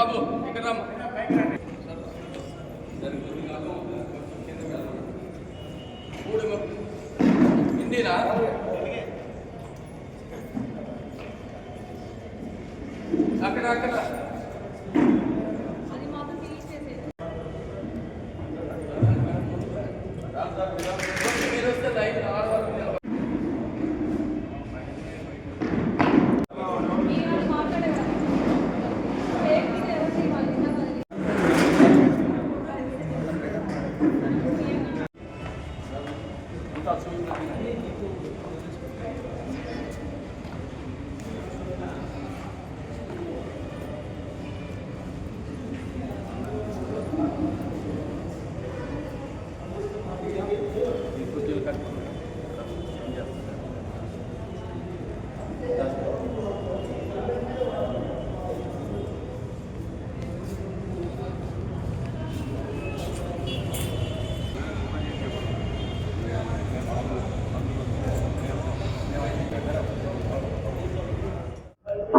బాబు ఇక్కడ హిందీనా అక్కడ అక్కడ మీరు వస్తే లైన్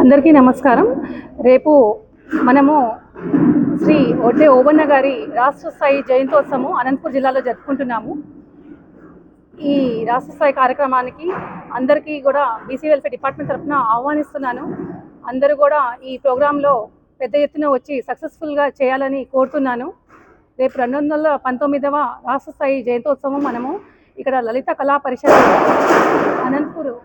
అందరికీ నమస్కారం. రేపు మనము శ్రీ ఒడ్డే ఓబన్న గారి రాష్ట్ర స్థాయి జయంతోత్సవం అనంతపురం జిల్లాలో జరుపుకుంటున్నాము. ఈ రాష్ట్ర స్థాయి కార్యక్రమానికి అందరికీ కూడా బీసీ వెల్ఫేర్ డిపార్ట్మెంట్ తరఫున ఆహ్వానిస్తున్నాను. అందరూ కూడా ఈ ప్రోగ్రాంలో పెద్ద ఎత్తున వచ్చి సక్సెస్ఫుల్గా చేయాలని కోరుతున్నాను. రేపు 219వ రాష్ట్ర స్థాయి జయంతోత్సవం మనము ఇక్కడ లలిత కళా పరిషత్ అనంతపురం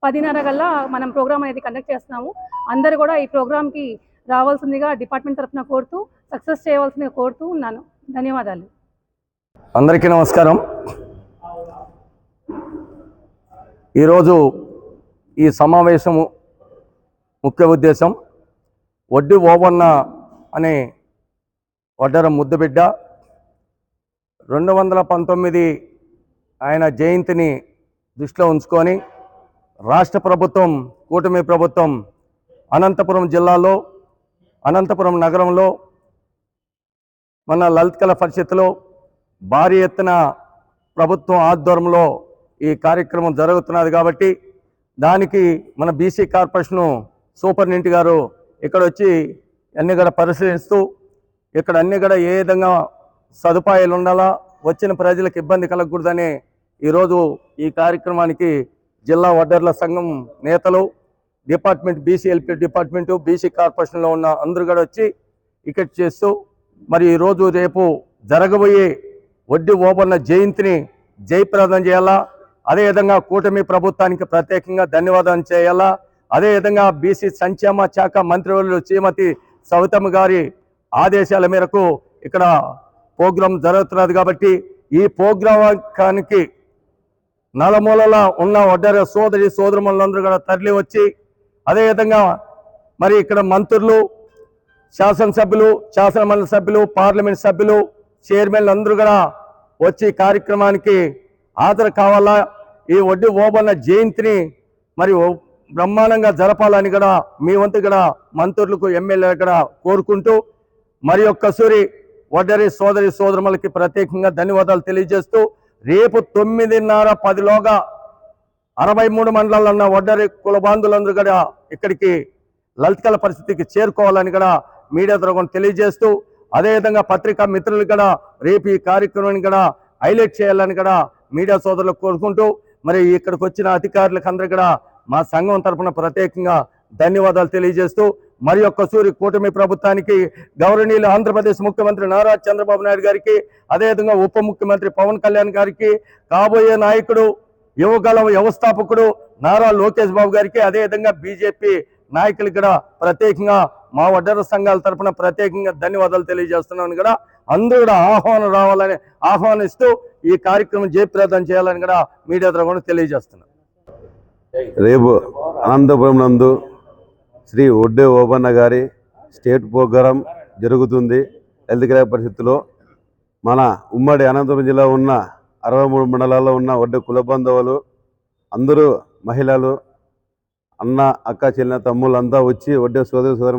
10:30 గల్లా మనం ప్రోగ్రామ్ అనేది కండక్ట్ చేస్తున్నాము. అందరూ కూడా ఈ ప్రోగ్రామ్కి రావాల్సిందిగా డిపార్ట్మెంట్ తరఫున కోరుతూ సక్సెస్ చేయవలసిందిగా కోరుతూ ఉన్నాను. ధన్యవాదాలు. అందరికీ నమస్కారం. ఈరోజు ఈ సమావేశము ముఖ్య ఉద్దేశం ఒడ్డి ఓబన్న అనే వడ్డర ముద్దుబిడ్డ 219 ఆయన జయంతిని దృష్టిలో ఉంచుకొని రాష్ట్ర ప్రభుత్వం, కూటమి ప్రభుత్వం అనంతపురం జిల్లాలో, అనంతపురం నగరంలో మన లలిత కళా పరిషత్తులో భారీ ఎత్తున ప్రభుత్వం ఆధ్వర్యంలో ఈ కార్యక్రమం జరుగుతున్నది. కాబట్టి దానికి మన బీసీ కార్పొరేషను సూపరింటెండెంట్ గారు ఇక్కడ వచ్చి అన్ని కూడా పరిశీలిస్తూ ఇక్కడ అన్ని కూడా ఏ విధంగా సదుపాయాలు ఉండాలా, వచ్చిన ప్రజలకు ఇబ్బంది కలగకూడదని ఈరోజు ఈ కార్యక్రమానికి జిల్లా వడ్డర్ల సంఘం నేతలు, department, BC welfare department, BC కార్పొరేషన్లో ఉన్న అందరూ కూడా వచ్చి ఇక్కట్ చేస్తూ మరి ఈరోజు రేపు జరగబోయే ఒడ్డి ఓబన్న జయంతిని జయప్రదం చేయాలా. అదేవిధంగా కూటమి ప్రభుత్వానికి ప్రత్యేకంగా ధన్యవాదాలు చేయాలా. అదేవిధంగా బీసీ సంక్షేమ శాఖ మంత్రివర్యులు శ్రీమతి సవితమ్మ గారి ఆదేశాల మేరకు ఇక్కడ ప్రోగ్రాం జరుగుతున్నది. కాబట్టి ఈ ప్రోగ్రామానికి నలమూలలా ఉన్న వడ్డర సోదరి సోదరులందరూ కూడా తరలి వచ్చి, అదేవిధంగా మరి ఇక్కడ మంత్రులు, శాసనసభ్యులు, శాసనమండలి సభ్యులు, పార్లమెంట్ సభ్యులు, చైర్మన్లు అందరూ కూడా వచ్చి కార్యక్రమానికి హాజరు కావాలా. ఈ ఒడ్డి ఓబన్న జయంతిని మరి బ్రహ్మాండంగా జరపాలని కూడా మీ వంతు కూడా మంత్రులకు, ఎమ్మెల్యేలు కూడా కోరుకుంటూ మరి ఒక్కసారి వడ్డరి సోదరి సోదరులకి ప్రత్యేకంగా ధన్యవాదాలు తెలియజేస్తూ రేపు 9:30-10లోగా 63 మండలాల్లో ఉన్న వడ్డరి కుల బాంధులందరూ కూడా ఇక్కడికి లలిత కళా పరిస్థితికి చేరుకోవాలని కూడా మీడియా ద్వారా తెలియజేస్తూ, అదేవిధంగా పత్రికా మిత్రులు కూడా రేపు ఈ కార్యక్రమాన్ని కూడా హైలైట్ చేయాలని కూడా మీడియా సోదరులకు కోరుకుంటూ మరి ఇక్కడికి వచ్చిన అధికారులకు అందరూ కూడా మా సంఘం తరఫున ప్రత్యేకంగా ధన్యవాదాలు తెలియజేస్తూ మరి ఒక్కసారి కూటమి ప్రభుత్వానికి, గౌరవనీయులు ఆంధ్రప్రదేశ్ ముఖ్యమంత్రి నారా చంద్రబాబు నాయుడు గారికి, అదేవిధంగా ఉప ముఖ్యమంత్రి పవన్ కళ్యాణ్ గారికి, కాబోయే నాయకుడు, యువగల వ్యవస్థాపకుడు నారా లోకేష్ బాబు గారికి, అదేవిధంగా బీజేపీ నాయకులకి కూడా ప్రత్యేకంగా మా వడ్డర సంఘాల తరఫున ప్రత్యేకంగా ధన్యవాదాలు తెలియజేస్తున్నామని కూడా అందరూ కూడా రావాలని ఆహ్వానిస్తూ ఈ కార్యక్రమం జయప్రదం చేయాలని కూడా మీడియా ద్వారా తెలియజేస్తున్నాం. రేపు అనంతపురం నందు శ్రీ ఒడ్డే ఓబన్న గారి స్టేట్ ప్రోగ్రాం జరుగుతుంది. లలిత కళా పరిషత్తులో మన ఉమ్మడి అనంతపురం జిల్లా ఉన్న 63 మండలాల్లో ఉన్న ఒడ్డే కుల బంధువులు అందరూ, మహిళలు, అన్న, అక్క, చెల్లిన, తమ్ముళ్ళంతా వచ్చి, ఒడ్డే సోదరి సోదరు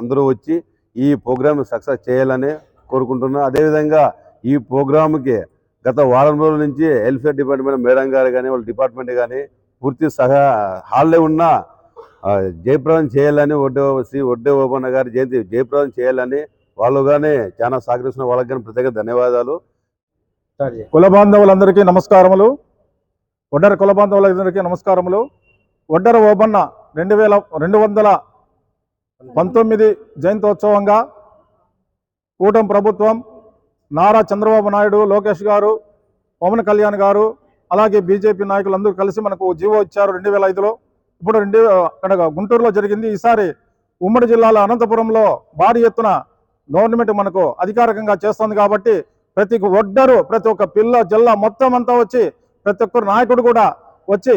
అందరూ వచ్చి ఈ ప్రోగ్రామ్ సక్సెస్ చేయాలని కోరుకుంటున్నాం. అదేవిధంగా ఈ ప్రోగ్రామ్కి గత వారం రోజుల నుంచి వెల్ఫేర్ డిపార్ట్మెంట్ మేడం గారు కానీ, వాళ్ళ డిపార్ట్మెంట్ కానీ పూర్తి హాల్లో ఉన్న జయప్రదం చేయాలని శ్రీ ఒడ్డే ఓబన్న గారి జయంతి జయప్రదం చేయాలని వాళ్ళు కానీ చాలా సహకరిస్తున్న వాళ్ళకి కానీ ప్రత్యేక ధన్యవాదాలు. కుల బాంధవులందరికీ నమస్కారములు. ఒడ్డర కుల బాంధవులందరికీ నమస్కారములు. ఒడ్డర ఓబన్న 2219 జయంతోత్సవంగా కూటమి ప్రభుత్వం నారా చంద్రబాబు నాయుడు, లోకేష్ గారు, పవన్ కళ్యాణ్ గారు, అలాగే బీజేపీ నాయకులు అందరూ కలిసి మనకు జీవో ఇచ్చారు 2005లో. ఇప్పుడు అక్కడ గుంటూరులో జరిగింది. ఈసారి ఉమ్మడి జిల్లాలో అనంతపురంలో భారీ ఎత్తున గవర్నమెంట్ మనకు అధికారికంగా చేస్తుంది కాబట్టి ప్రతి ఒడ్డరు, ప్రతి ఒక్క పిల్ల జిల్లా మొత్తం అంతా వచ్చి, ప్రతి ఒక్కరు నాయకుడు కూడా వచ్చి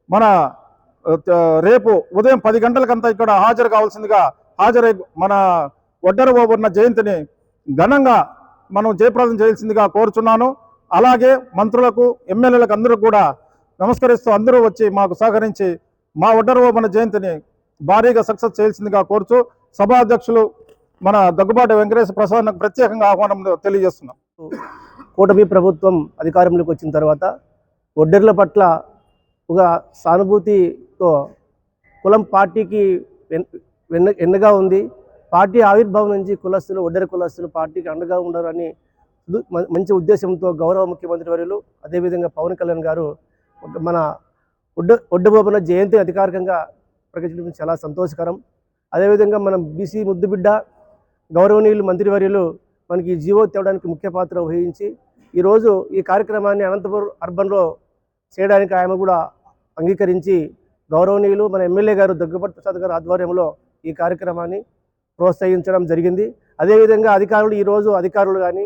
మన రేపు ఉదయం 10 గంటలకంతా ఇక్కడ హాజరు కావాల్సిందిగా హాజరై మన ఒడ్డర ఓబన్న జయంతిని ఘనంగా మనం జయప్రదం చేయాల్సిందిగా కోరుచున్నాను. అలాగే మంత్రులకు, ఎమ్మెల్యేలకు అందరూ కూడా నమస్కరిస్తూ అందరూ వచ్చి మాకు సహకరించి మా ఒడ్డర ఓబన్న జయంతిని భారీగా సక్సెస్ చేయాల్సిందిగా కోరుచు సభాధ్యక్షులు మన దగ్గుబాటి వెంకటేశ్వర ప్రసాద్ నాకు ప్రత్యేకంగా ఆహ్వానం తెలియజేస్తున్నాం. కూటమి ప్రభుత్వం అధికారంలోకి వచ్చిన తర్వాత ఒడ్డెర్ల పట్ల ఒక సానుభూతితో కులం పార్టీకి ఎన్నగా ఉంది. పార్టీ ఆవిర్భావం నుంచి కులస్తులు, ఒడ్డెర కులస్తులు పార్టీకి అండగా ఉండాలని మంచి ఉద్దేశంతో గౌరవ ముఖ్యమంత్రి వర్యులు, అదేవిధంగా పవన్ కళ్యాణ్ గారు మన ఒడ్డు ఓబన్న జయంతి అధికారికంగా ప్రకటించడం చాలా సంతోషకరం. అదేవిధంగా మనం బీసీ ముద్దుబిడ్డ గౌరవనీయులు మంత్రివర్యులు మనకి జీవో తేవడానికి ముఖ్య పాత్ర వహించి ఈరోజు ఈ కార్యక్రమాన్ని అనంతపురం అర్బన్లో చేయడానికి ఆయన కూడా అంగీకరించి గౌరవనీయులు మన ఎమ్మెల్యే గారు దగ్గుబాటి ప్రసాద్ గారు ఆధ్వర్యంలో ఈ కార్యక్రమాన్ని ప్రోత్సహించడం జరిగింది. అదేవిధంగా అధికారులు కానీ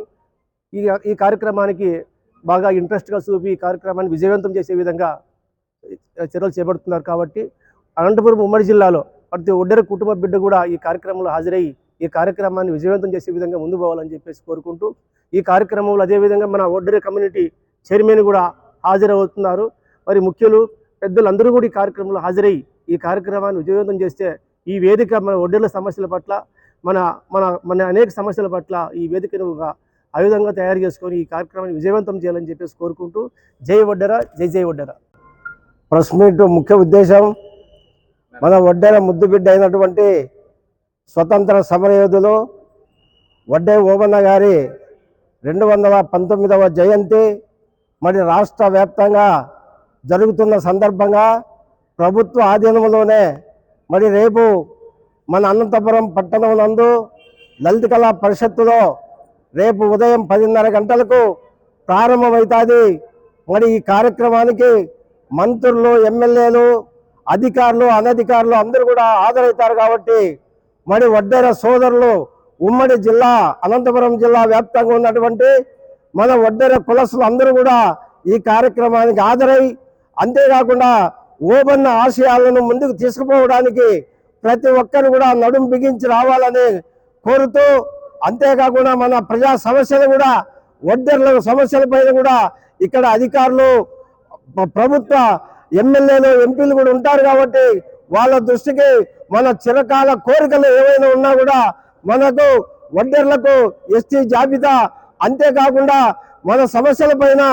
ఈ కార్యక్రమానికి బాగా ఇంట్రెస్ట్గా చూపి ఈ కార్యక్రమాన్ని విజయవంతం చేసే విధంగా చర్యలు చేపడుతున్నారు. కాబట్టి అనంతపురం ఉమ్మడి జిల్లాలో ప్రతి ఒడ్డెర కుటుంబ బిడ్డ కూడా ఈ కార్యక్రమంలో హాజరయ్యి ఈ కార్యక్రమాన్ని విజయవంతం చేసే విధంగా ముందు పోవాలని చెప్పేసి కోరుకుంటూ ఈ కార్యక్రమంలో అదేవిధంగా మన ఒడ్డెర కమ్యూనిటీ చైర్మన్ కూడా హాజరవుతున్నారు. మరి ముఖ్యులు, పెద్దలు అందరూ కూడా ఈ కార్యక్రమంలో హాజరయ్యి ఈ కార్యక్రమాన్ని విజయవంతం చేస్తే ఈ వేదిక మన ఒడ్డెర్ల సమస్యల పట్ల మన మన మన అనేక సమస్యల పట్ల ఈ వేదికను ఆయుధంగా తయారు చేసుకొని ఈ కార్యక్రమాన్ని విజయవంతం చేయాలని చెప్పేసి కోరుకుంటూ జై ఒడ్డెర, జై జై ఒడ్డెర. ప్రెస్ మీట్ ముఖ్య ఉద్దేశం మన ఒడ్డెర ముద్దుబిడ్డ అయినటువంటి స్వతంత్ర సమరయోధులు ఒడ్డే ఓబన్న గారి 219వ జయంతి మరి రాష్ట్ర వ్యాప్తంగా జరుగుతున్న సందర్భంగా ప్రభుత్వ ఆధీనంలోనే మరి రేపు మన అనంతపురం పట్టణం నందు లలిత కళా పరిషత్తులో రేపు ఉదయం 10:30 గంటలకు ప్రారంభమవుతుంది. మరి ఈ కార్యక్రమానికి మంత్రులు, ఎమ్మెల్యేలు, అధికారులు, అనధికారులు అందరూ కూడా హాజరవుతారు. కాబట్టి మరి ఒడ్డెర సోదరులు ఉమ్మడి జిల్లా అనంతపురం జిల్లా వ్యాప్తంగా ఉన్నటువంటి మన ఒడ్డెర కులస్తులు అందరూ కూడా ఈ కార్యక్రమానికి హాజరై అంతేకాకుండా ఓబన్న ఆశయాలను ముందుకు తీసుకుపోవడానికి ప్రతి ఒక్కరు కూడా నడుం బిగించి రావాలని కోరుతూ, అంతేకాకుండా మన ప్రజా సమస్యలు కూడా ఒడ్డెర్ల సమస్యలపైన కూడా ఇక్కడ అధికారులు, ప్రభుత్వ ఎమ్మెల్యేలు, ఎంపీలు కూడా ఉంటారు. కాబట్టి వాళ్ళ దృష్టికి మన చిరకాల కోరికలు ఏవైనా ఉన్నా కూడా మనకు ఒడ్డెర్లకు ఎస్టీ జాబితా, అంతేకాకుండా మన సమస్యలపైన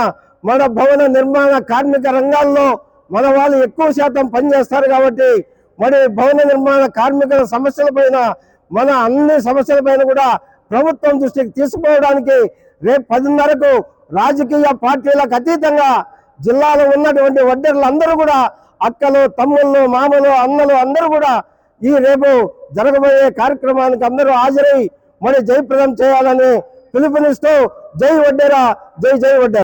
మన భవన నిర్మాణ కార్మిక రంగాల్లో మన వాళ్ళు ఎక్కువ శాతం పనిచేస్తారు. కాబట్టి మరి భవన నిర్మాణ కార్మికుల సమస్యలపైన మన అన్ని సమస్యలపైన కూడా ప్రభుత్వం దృష్టికి తీసుకుపోవడానికి రేపు 10:30కు రాజకీయ పార్టీలకు అతీతంగా జిల్లాలో ఉన్నటువంటి ఒడ్డెర్లందరూ కూడా అక్కలు, తమ్ముళ్ళు, మామలు, అన్నలు అందరూ కూడా ఈ రేపు జరగబోయే కార్యక్రమానికి అందరూ హాజరై మరి జయప్రదం చేయాలని పిలుపునిస్తూ జై ఒడ్డెర, జై జై ఒడ్డెర.